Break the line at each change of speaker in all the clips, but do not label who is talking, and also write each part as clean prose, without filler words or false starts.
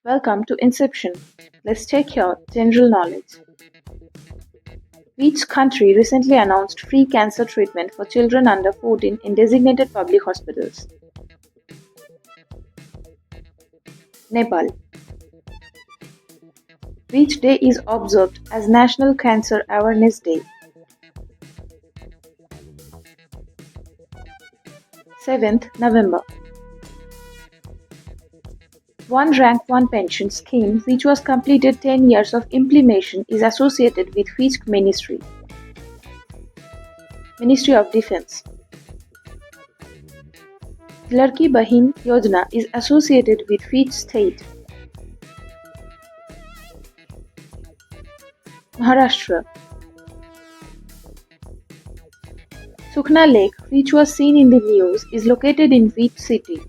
Welcome to Inception. Let's check your general knowledge. Which country recently announced free cancer treatment for children under 14 in designated public hospitals? Nepal. Which day is observed as National Cancer Awareness Day? 7th November. One rank one pension scheme which was completed 10 years of implementation is associated with which ministry? Ministry of Defense. Ladki Bahin Yojana is associated with which state? Maharashtra. Sukhna Lake, which was seen in the news, is located in which city?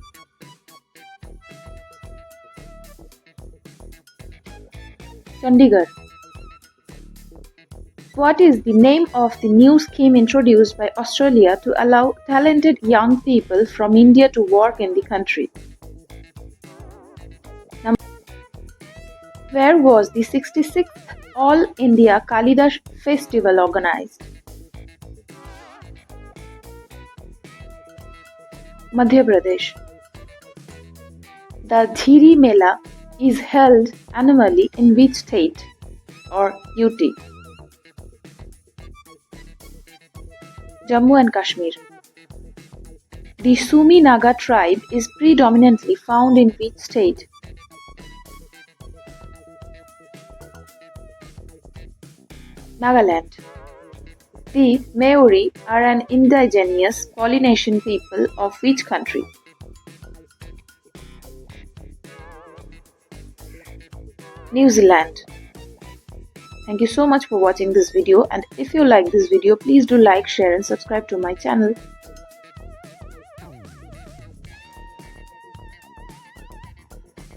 Chandigarh. What is the name of the new scheme introduced by Australia to allow talented young people from India to work in the country? Where was the 66th All India Kalidas Festival organized? Madhya Pradesh. The Dhiri Mela is held annually in which state or UT? Jammu and Kashmir. The Sumi Naga tribe is predominantly found in which state? Nagaland. The Maori are an indigenous Polynesian people of which country? New Zealand. Thank you so much for watching this video, and if you like this video, please do like, share and subscribe to my channel.